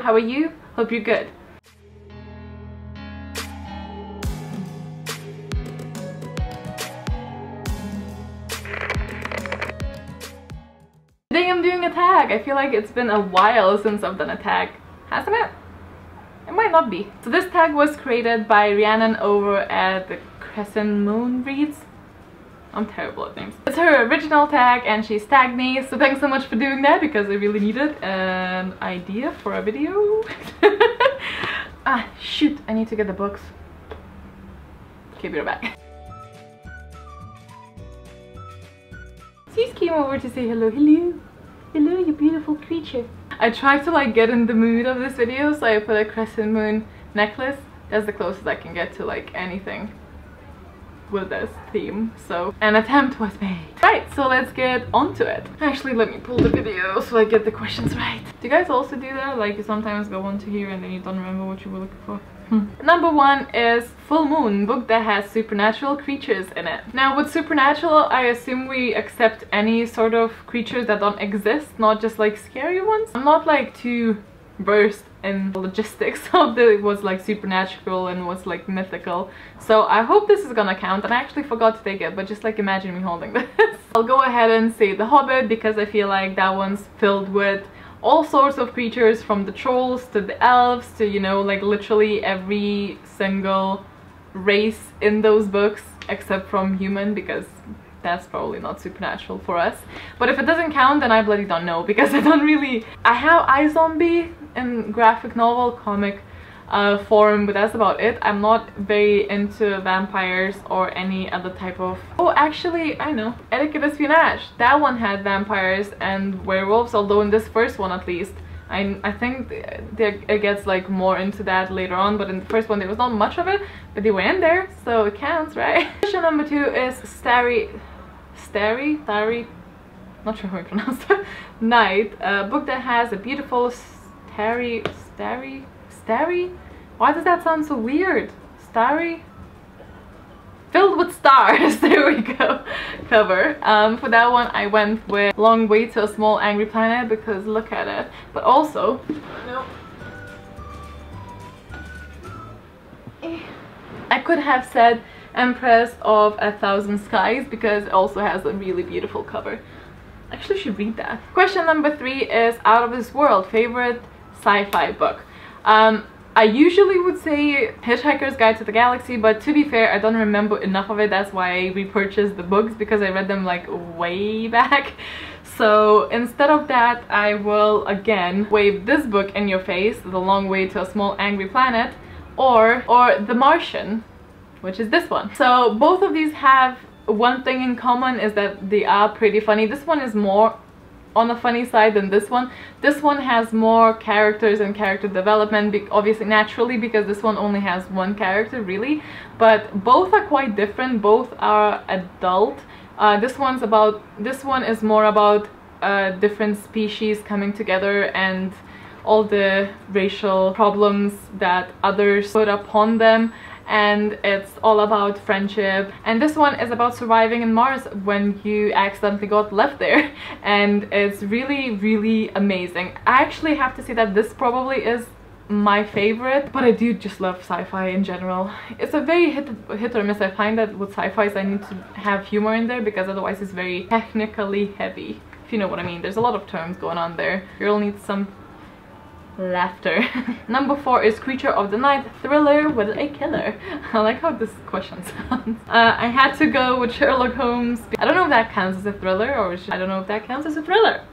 How are you? Hope you're good. Today I'm doing a tag. I feel like it's been a while since I've done a tag, hasn't it? It might not be. So this tag was created by Rhiannon over at the Crescent Moon Reads. I'm terrible at names. It's her original tag and she's tagged me, so thanks so much for doing that because I really needed an idea for a video. Ah, shoot, I need to get the books. Okay, be right back. Cease came over to say hello. Hello. Hello, you beautiful creature. I tried to like get in the mood of this video, so I put a crescent moon necklace. That's the closest I can get to like anything with this theme, so an attempt was made. Right, so let's get onto it. Actually, let me pull the video so I get the questions right. Do you guys also do that? Like you sometimes go on to here and then you don't remember what you were looking for? Number 1 is Full Moon, book that has supernatural creatures in it. Now with supernatural, I assume we accept any sort of creatures that don't exist, not just like scary ones. I'm not like too versed in the logistics of it was like supernatural and was like mythical, so I hope this is gonna count. And I actually forgot to take it, but just like imagine me holding this. I'll go ahead and say The Hobbit because I feel like that one's filled with all sorts of creatures, from the trolls to the elves to, you know, like literally every single race in those books except from human, because that's probably not supernatural for us. But if it doesn't count, then I bloody don't know, because I don't really... I have iZombie in graphic novel comic form, but that's about it. I'm not very into vampires or any other type of... Oh, actually, I know. Etiquette Espionage. That one had vampires and werewolves, although in this first one at least. I think it gets like more into that later on, but in the first one there was not much of it, but they were in there, so it counts, right? Question number 2 is Starry, not sure how I pronounce that, Night, a book that has a beautiful starry, why does that sound so weird? Starry? Filled with stars, there we go, cover. For that one I went with Long Way to a Small Angry Planet because look at it. But also, no, I could have said Empress of a Thousand Skies because it also has a really beautiful cover. Actually, I should read that. Question number 3 is Out of This World, favorite sci-fi book. I usually would say Hitchhiker's Guide to the Galaxy, but to be fair, I don't remember enough of it. That's why I repurchased the books, because I read them like way back. So instead of that, I will again wave this book in your face, The Long Way to a Small Angry Planet, or The Martian, which is this one. So both of these have one thing in common, is that they are pretty funny. This one is more on the funny side than this one. This one has more characters and character development, obviously naturally, because this one only has one character really, but both are quite different. Both are adult. This one is more about different species coming together and all the racial problems that others put upon them, and it's all about friendship. And this one is about surviving in Mars when you accidentally got left there, and it's really, really amazing. I actually have to say that this probably is my favorite, but I do just love sci-fi in general. It's a very hit or miss. I find that with sci-fis I need to have humor in there, because otherwise it's very technically heavy, if you know what I mean. There's a lot of terms going on there. Girl needs some laughter. Number 4 is Creature of the Night, thriller with a killer. I like how this question sounds. I had to go with Sherlock Holmes. I don't know if that counts as a thriller, or I don't know if that counts as a thriller.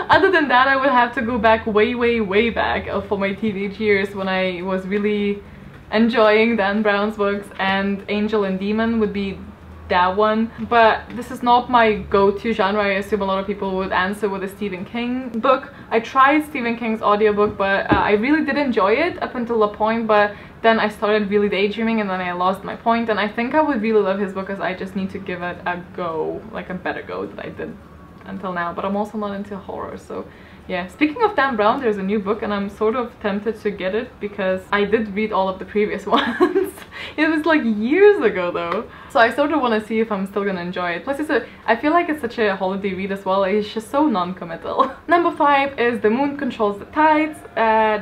Other than that, I would have to go back way back for my teenage years when I was really enjoying Dan Brown's books, and Angel and Demon would be that one. But this is not my go-to genre. I assume a lot of people would answer with a Stephen King book. I tried Stephen King's audiobook, but I really did enjoy it up until a point, but then I started really daydreaming and then I lost my point. And I think I would really love his book, because I just need to give it a go, like a better go than I did until now. But I'm also not into horror, so yeah. Speaking of Dan Brown, there's a new book and I'm sort of tempted to get it because I did read all of the previous ones. It was like years ago though. So I sort of want to see if I'm still gonna enjoy it. Plus I feel like it's such a holiday read as well. It's just so non-committal. Number 5 is The Moon Controls the Tides.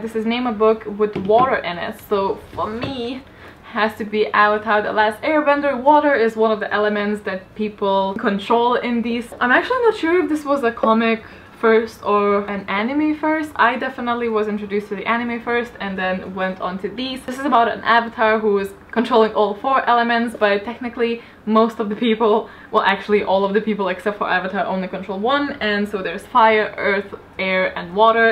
This is name a book with water in it. So for me, has to be Avatar: The Last Airbender. Water is one of the elements that people control in these. I'm actually not sure if this was a comic first or an anime first. I definitely was introduced to the anime first and then went on to these. This is about an avatar who is controlling all 4 elements, but technically most of the people, well actually all of the people except for Avatar only control 1, and so there's fire, earth, air and water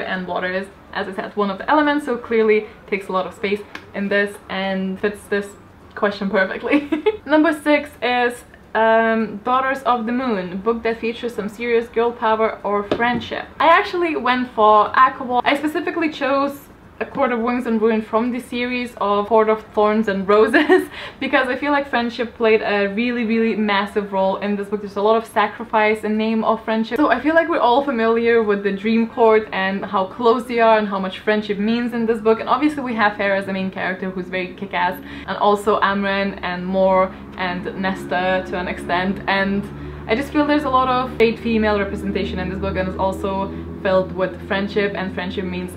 is, as I said, one of the elements, so clearly takes a lot of space in this and fits this question perfectly. Number 6 is Daughters of the Moon, a book that features some serious girl power or friendship. I actually went for Aqua. I specifically chose A Court of Wings and Ruin from the series of Court of Thorns and Roses because I feel like friendship played a really massive role in this book. There's a lot of sacrifice in name of friendship. So I feel like we're all familiar with the Dream Court and how close they are and how much friendship means in this book. And obviously we have Farah as the main character who's very kick-ass, and also Amren and Mor and Nesta to an extent. And I just feel there's a lot of great female representation in this book, and it's also filled with friendship, and friendship means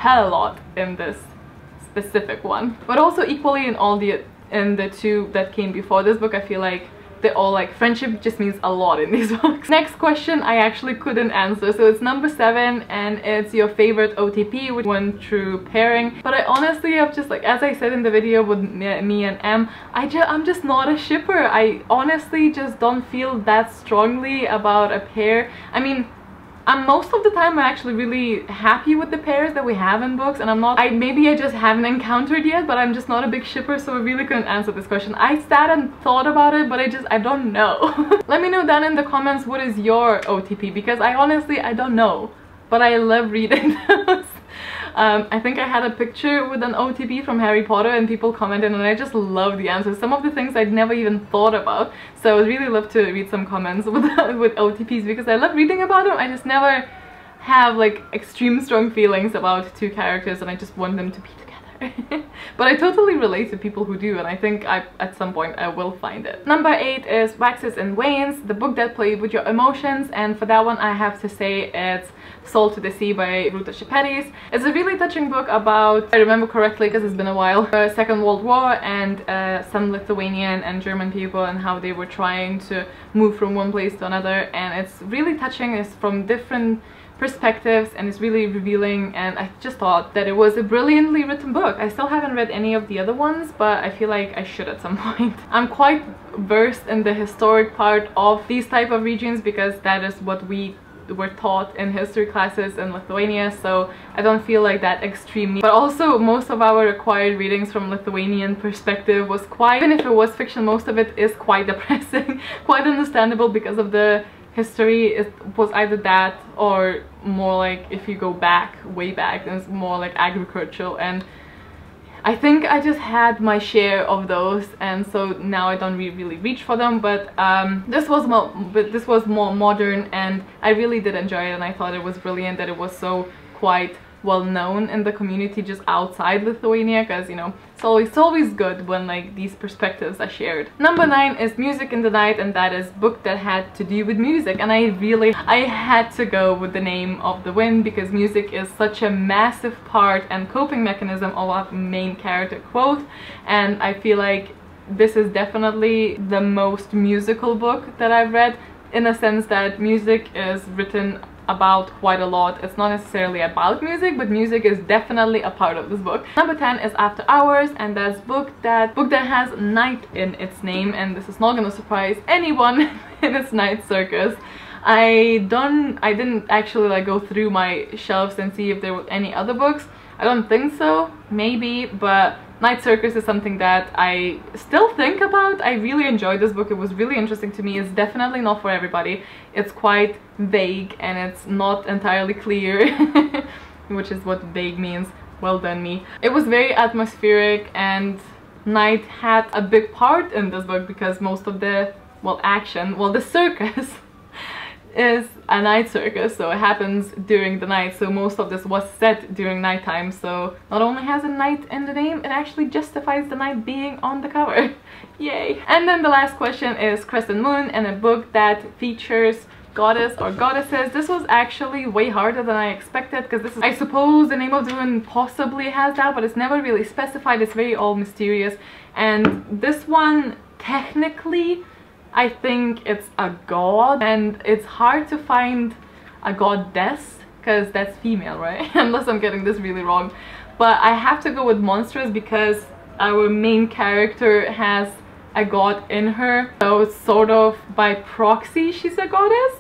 hell a lot in this specific one. But also equally in the 2 that came before this book, I feel like they all, like, friendship just means a lot in these books. Next question I actually couldn't answer, so it's number 7 and it's your favorite OTP with 1 true pairing. But I honestly have just, like, as I said in the video with me and M, I'm just not a shipper. I honestly just don't feel that strongly about a pair. I mean, most of the time I'm actually really happy with the pairs that we have in books, and maybe I just haven't encountered yet, but I'm just not a big shipper, so I really couldn't answer this question. I sat and thought about it, but I don't know. Let me know down in the comments what is your OTP, because I honestly don't know, but I love reading those. I think I had a picture with an OTP from Harry Potter and people commented, and I just love the answers. Some of the things I'd never even thought about, so I would really love to read some comments with OTPs because I love reading about them. I just never have like extreme strong feelings about 2 characters and I just want them to be together. But I totally relate to people who do, and I think at some point I will find it. Number 8 is Waxes and Wanes, the book that played with your emotions, and for that one I have to say it's Sold to the Sea by Ruta Šepetys. It's a really touching book about, if I remember correctly because it's been a while, Second World War and some Lithuanian and German people and how they were trying to move from one place to another, and it's really touching. It's from different perspectives and it's really revealing, and I just thought that it was a brilliantly written book. I still haven't read any of the other ones, but I feel like I should at some point. I'm quite versed in the historic part of these type of regions because that is what we were taught in history classes in Lithuania, so I don't feel like that extremely. But also most of our required readings from Lithuanian perspective was quite, even if it was fiction, most of it is quite depressing. Quite understandable because of the history. It was either that or more like, if you go back, way back, it's more like agricultural, and I think I just had my share of those, and so now I don't really reach for them. But this was more modern, and I really did enjoy it, and I thought it was brilliant that it was so quite well known in the community just outside Lithuania, because you know it's always good when like these perspectives are shared. Number 9 is Music in the Night, and that is book that had to do with music, and I had to go with The Name of the Wind because music is such a massive part and coping mechanism of our main character quote, and I feel like this is definitely the most musical book that I've read, in a sense that music is written about quite a lot. It's not necessarily about music, but music is definitely a part of this book. Number 10 is After Hours, and that's book that has night in its name, and this is not gonna surprise anyone in its night circus. I didn't actually like go through my shelves and see if there were any other books. I don't think so, maybe, but Night Circus is something that I still think about. I really enjoyed this book. It was really interesting to me. It's definitely not for everybody. It's quite vague and it's not entirely clear, which is what vague means. Well done, me. It was very atmospheric, and night had a big part in this book because most of the, well, action, well, the circus is a night circus, so it happens during the night, so most of this was set during nighttime, so not only has a night in the name, it actually justifies the night being on the cover. Yay! And then the last question is Crescent Moon, and a book that features goddess or goddesses. This was actually way harder than I expected, because this is, I suppose the name of the one possibly has that, but it's never really specified. It's very all mysterious, and this one technically I think it's a god, and it's hard to find a goddess because that's female, right? Unless I'm getting this really wrong, but I have to go with monstrous because our main character has a god in her, so it's sort of by proxy she's a goddess.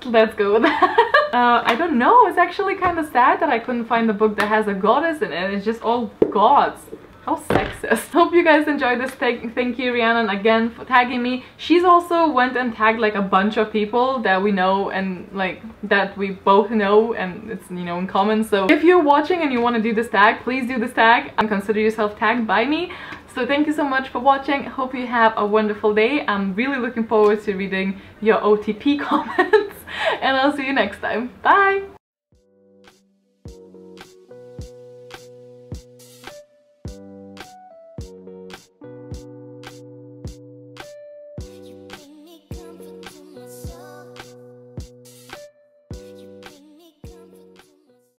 Let's go with that. I don't know, it's actually kind of sad that I couldn't find a book that has a goddess in it. It's just all gods. How sexist. Hope you guys enjoyed this. Thank you, Rhiannon, again for tagging me. She's also went and tagged like a bunch of people that we know and like that we both know, and it's, you know, in common. So if you're watching and you want to do this tag, please do this tag and consider yourself tagged by me. So thank you so much for watching. Hope you have a wonderful day. I'm really looking forward to reading your OTP comments, and I'll see you next time. Bye!